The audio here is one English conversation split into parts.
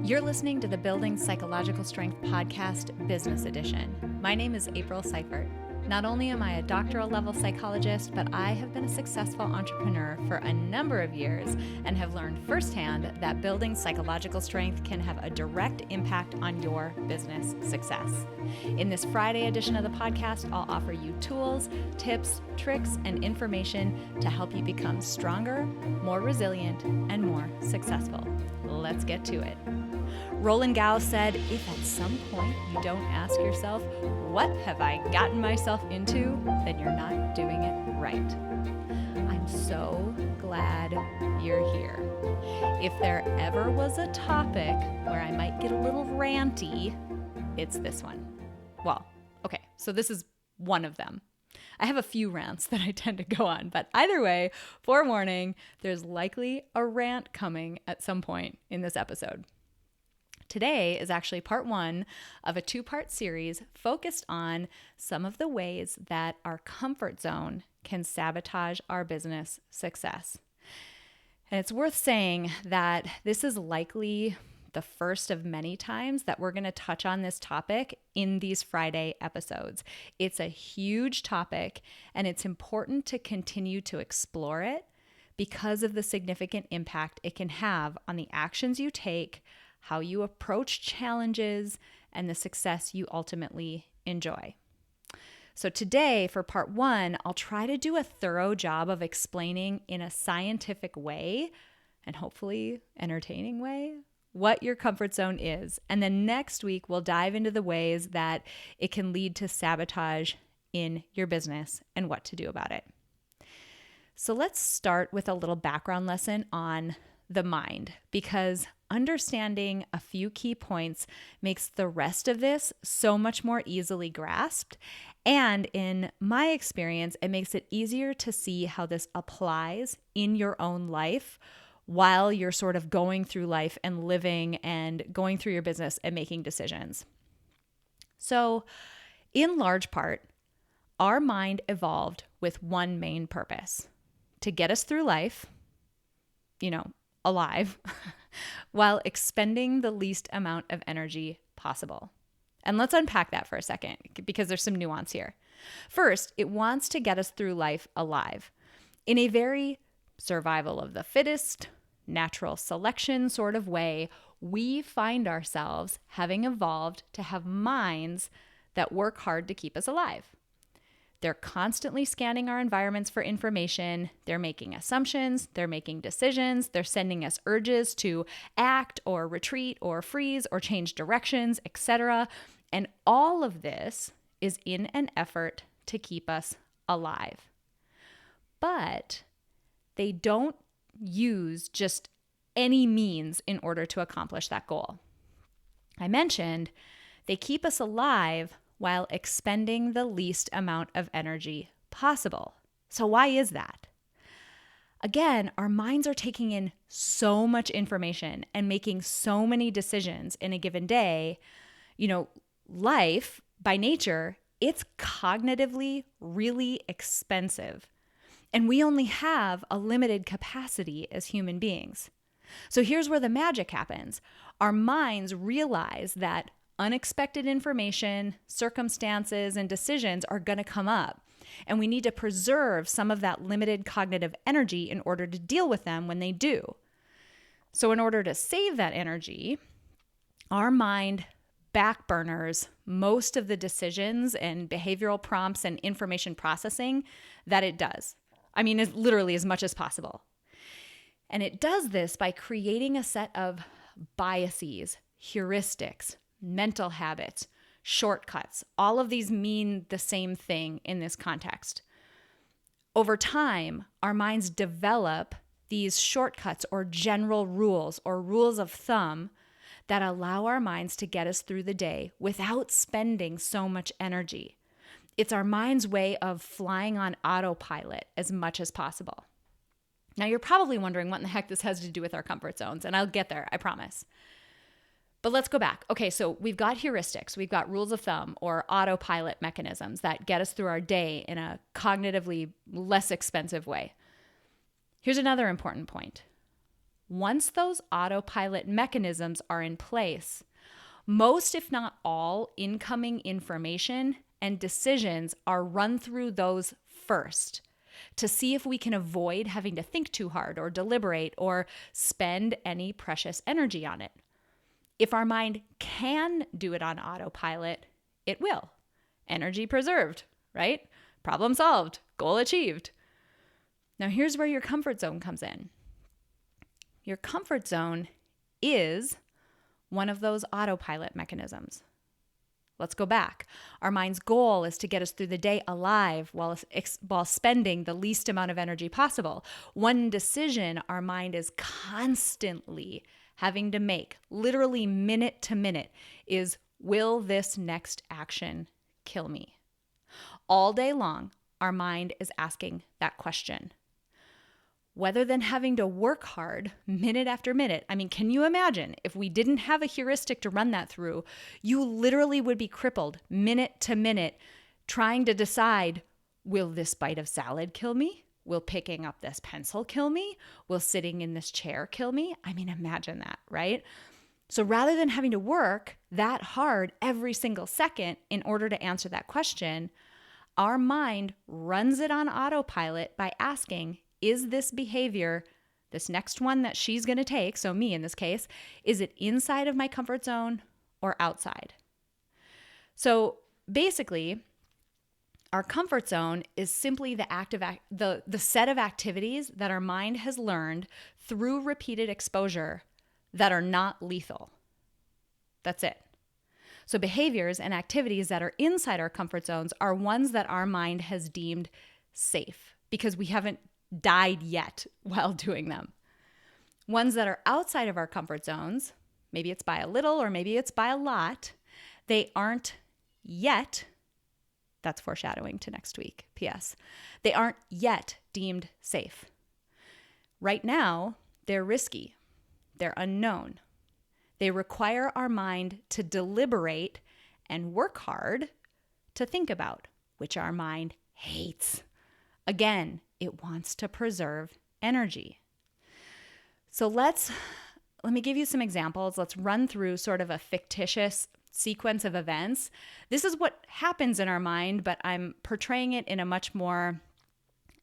You're listening to the Building Psychological Strength podcast, Business Edition. My name is April Seifert. Not only am I a doctoral level psychologist, but I have been a successful entrepreneur for a number of years and have learned firsthand that building psychological strength can have a direct impact on your business success. In this Friday edition of the podcast, I'll offer you tools, tips, tricks, and information to help you become stronger, more resilient, and more successful. Let's get to it. Roland Gao said, if at some point you don't ask yourself, what have I gotten myself into, then you're not doing it right. I'm so glad you're here. If there ever was a topic where I might get a little ranty, it's this one. Well, okay, so this is one of them. I have a few rants that I tend to go on, but either way, forewarning, there's likely a rant coming at some point in this episode. Today is actually part one of a two-part series focused on some of the ways that our comfort zone can sabotage our business success. And it's worth saying that this is likely the first of many times that we're going to touch on this topic in these Friday episodes. It's a huge topic, and it's important to continue to explore it because of the significant impact it can have on the actions you take, how you approach challenges, and the success you ultimately enjoy. So today, for part one, I'll try to do a thorough job of explaining in a scientific way, and hopefully entertaining way, what your comfort zone is. And then next week, we'll dive into the ways that it can lead to sabotage in your business and what to do about it. So let's start with a little background lesson on the mind, because understanding a few key points makes the rest of this so much more easily grasped. And in my experience, it makes it easier to see how this applies in your own life while you're sort of going through life and living and going through your business and making decisions. So, in large part, our mind evolved with one main purpose: to get us through life, alive, while expending the least amount of energy possible. And let's unpack that for a second, because there's some nuance here. First, it wants to get us through life alive in a very survival of the fittest, natural selection sort of way. We find ourselves having evolved to have minds that work hard to keep us alive. They're constantly scanning our environments for information. They're making assumptions. They're making decisions. They're sending us urges to act or retreat or freeze or change directions, etc. And all of this is in an effort to keep us alive. But they don't use just any means in order to accomplish that goal. I mentioned they keep us alive while expending the least amount of energy possible. So why is that? Again, our minds are taking in so much information and making so many decisions in a given day. Life, by nature, it's cognitively really expensive. And we only have a limited capacity as human beings. So here's where the magic happens. Our minds realize that unexpected information, circumstances, and decisions are going to come up. And we need to preserve some of that limited cognitive energy in order to deal with them when they do. So in order to save that energy, our mind backburners most of the decisions and behavioral prompts and information processing that it does. It's literally as much as possible. And it does this by creating a set of biases, heuristics, mental habits, shortcuts. All of these mean the same thing in this context. Over time, our minds develop these shortcuts or general rules or rules of thumb that allow our minds to get us through the day without spending so much energy. It's our mind's way of flying on autopilot as much as possible. Now, you're probably wondering what in the heck this has to do with our comfort zones, and I'll get there, I promise. But let's go back. Okay, so we've got heuristics, we've got rules of thumb or autopilot mechanisms that get us through our day in a cognitively less expensive way. Here's another important point. once those autopilot mechanisms are in place, most, if not all, incoming information and decisions are run through those first to see if we can avoid having to think too hard or deliberate or spend any precious energy on it. If our mind can do it on autopilot, it will. Energy preserved, right? Problem solved, goal achieved. Now here's where your comfort zone comes in. Your comfort zone is one of those autopilot mechanisms. Let's go back. Our mind's goal is to get us through the day alive while spending the least amount of energy possible. One decision our mind is constantly having to make, literally minute to minute, is, will this next action kill me? All day long, our mind is asking that question. Rather than having to work hard minute after minute, I mean, can you imagine if we didn't have a heuristic to run that through, you literally would be crippled minute to minute trying to decide, will this bite of salad kill me? Will picking up this pencil kill me? Will sitting in this chair kill me? I mean, imagine that, right? So rather than having to work that hard every single second in order to answer that question, our mind runs it on autopilot by asking, is this behavior, this next one that she's going to take, so me in this case, is it inside of my comfort zone or outside? So basically, our comfort zone is simply the set of activities that our mind has learned through repeated exposure that are not lethal. That's it. So behaviors and activities that are inside our comfort zones are ones that our mind has deemed safe because we haven't died yet while doing them. Ones that are outside of our comfort zones, maybe it's by a little or maybe it's by a lot, they aren't yet, that's foreshadowing to next week, P.S. They aren't yet deemed safe. Right now, they're risky. They're unknown. They require our mind to deliberate and work hard to think about, which our mind hates. Again, it wants to preserve energy. So let me give you some examples. Let's run through sort of a fictitious sequence of events. This is what happens in our mind, but I'm portraying it in a much more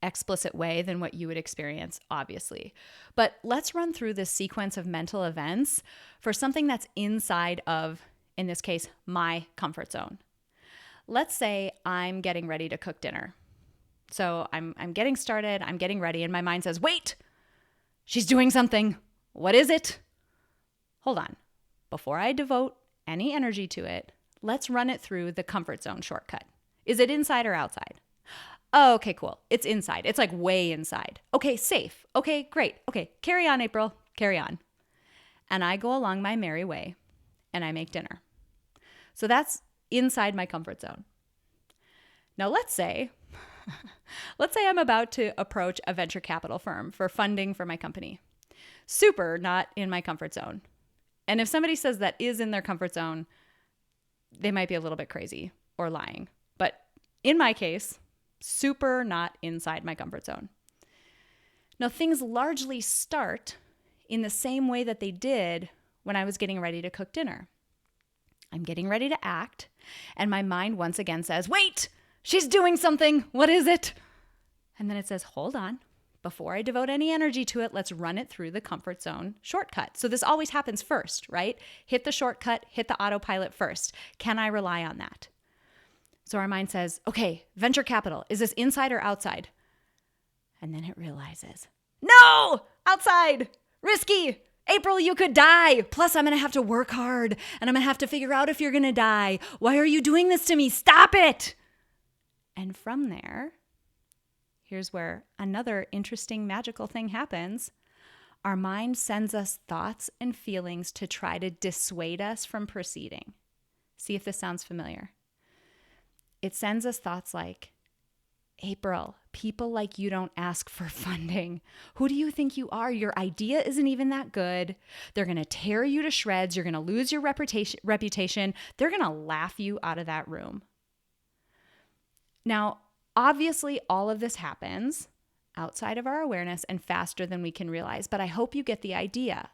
explicit way than what you would experience, obviously. But let's run through this sequence of mental events for something that's inside of, in this case, my comfort zone. Let's say I'm getting ready to cook dinner. So I'm getting started, I'm getting ready, and my mind says, wait, she's doing something. What is it? Hold on. Before I devote any energy to it, let's run it through the comfort zone shortcut. Is it inside or outside? Oh, okay, cool. It's inside. It's like way inside. Okay, safe. Okay, great. Okay, carry on, April. Carry on. And I go along my merry way and I make dinner. So that's inside my comfort zone. Now let's say I'm about to approach a venture capital firm for funding for my company. Super not in my comfort zone. And if somebody says that is in their comfort zone, they might be a little bit crazy or lying. But in my case, super not inside my comfort zone. Now, things largely start in the same way that they did when I was getting ready to cook dinner. I'm getting ready to act, and my mind once again says, wait, she's doing something. What is it? And then it says, hold on. Before I devote any energy to it, let's run it through the comfort zone shortcut. So this always happens first, right? Hit the shortcut, hit the autopilot first. Can I rely on that? So our mind says, okay, venture capital, is this inside or outside? And then it realizes, no, outside, risky. April, you could die. Plus, I'm going to have to work hard and I'm going to have to figure out if you're going to die. Why are you doing this to me? Stop it. And from there, here's where another interesting magical thing happens. Our mind sends us thoughts and feelings to try to dissuade us from proceeding. See if this sounds familiar. It sends us thoughts like, April, people like you don't ask for funding. Who do you think you are? Your idea isn't even that good. They're going to tear you to shreds. You're going to lose your reputation. They're going to laugh you out of that room. Now, obviously, all of this happens outside of our awareness and faster than we can realize. But I hope you get the idea.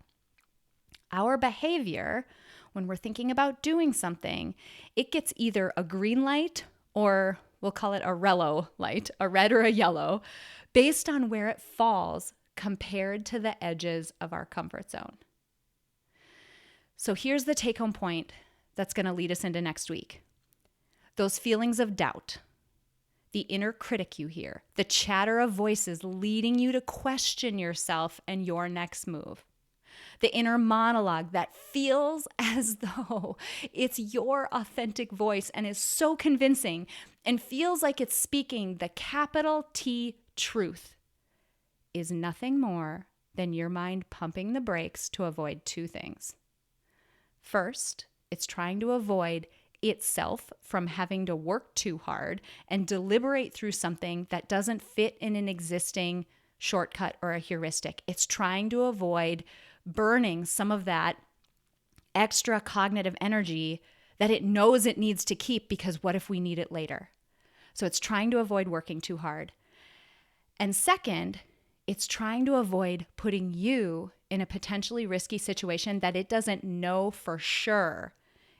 Our behavior, when we're thinking about doing something, it gets either a green light or we'll call it a rello light, a red or a yellow, based on where it falls compared to the edges of our comfort zone. So here's the take-home point that's going to lead us into next week. Those feelings of doubt, the inner critic you hear, the chatter of voices leading you to question yourself and your next move. The inner monologue that feels as though it's your authentic voice and is so convincing and feels like it's speaking the capital T truth is nothing more than your mind pumping the brakes to avoid two things. First, it's trying to avoid itself from having to work too hard and deliberate through something that doesn't fit in an existing shortcut or a heuristic. It's trying to avoid burning some of that extra cognitive energy that it knows it needs to keep because what if we need it later? So it's trying to avoid working too hard. And second, it's trying to avoid putting you in a potentially risky situation that it doesn't know for sure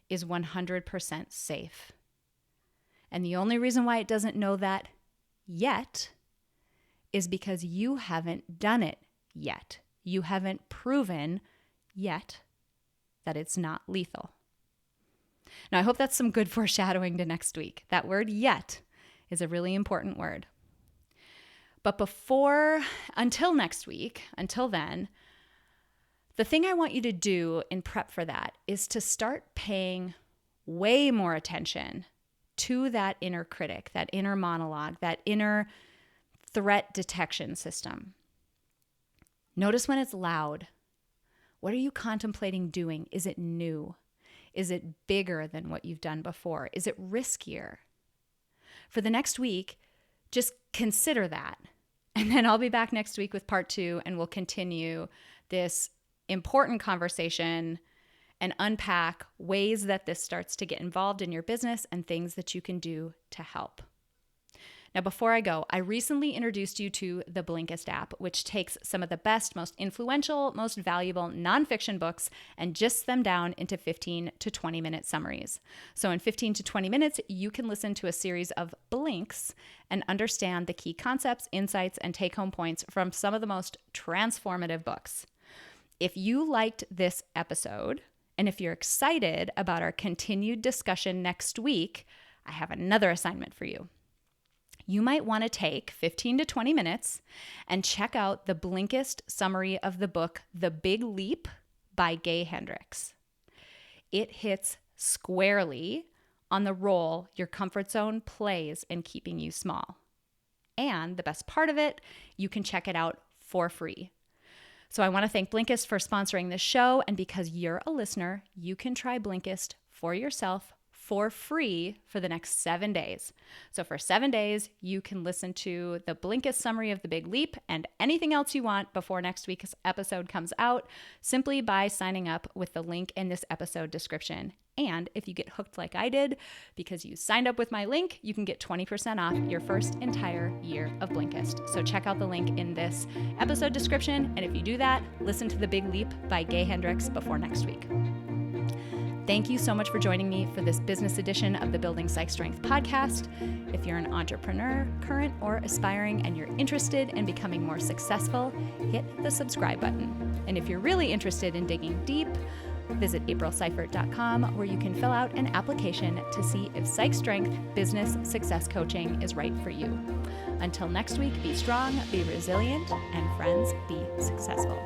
is 100% safe. And the only reason why it doesn't know that yet is because you haven't done it yet. You haven't proven yet that it's not lethal. Now, I hope that's some good foreshadowing to next week. That word yet is a really important word. But until next week, until then, the thing I want you to do in prep for that is to start paying way more attention to that inner critic, that inner monologue, that inner threat detection system. Notice when it's loud. What are you contemplating doing? Is it new? Is it bigger than what you've done before? Is it riskier? For the next week, just consider that. And then I'll be back next week with part 2, and we'll continue this important conversation and unpack ways that this starts to get involved in your business and things that you can do to help. Now, before I go, I recently introduced you to the Blinkist app, which takes some of the best, most influential, most valuable nonfiction books and gists them down into 15 to 20 minute summaries. So in 15 to 20 minutes, you can listen to a series of blinks and understand the key concepts, insights, and take-home points from some of the most transformative books. If you liked this episode, and if you're excited about our continued discussion next week, I have another assignment for you. You might want to take 15 to 20 minutes and check out the Blinkist summary of the book, The Big Leap by Gay Hendricks. It hits squarely on the role your comfort zone plays in keeping you small. And the best part of it, you can check it out for free. So I want to thank Blinkist for sponsoring this show. And because you're a listener, you can try Blinkist for yourself for free for the next 7 days. So for 7 days, you can listen to the Blinkist summary of The Big Leap and anything else you want before next week's episode comes out simply by signing up with the link in this episode description. And if you get hooked like I did because you signed up with my link, you can get 20% off your first entire year of Blinkist. So check out the link in this episode description. And if you do that, listen to The Big Leap by Gay Hendricks before next week. Thank you so much for joining me for this business edition of the Building Psych Strength podcast. If you're an entrepreneur, current or aspiring, and you're interested in becoming more successful, hit the subscribe button. And if you're really interested in digging deep, visit aprilseifert.com, where you can fill out an application to see if Psych Strength business success coaching is right for you. Until next week, be strong, be resilient, and friends, be successful.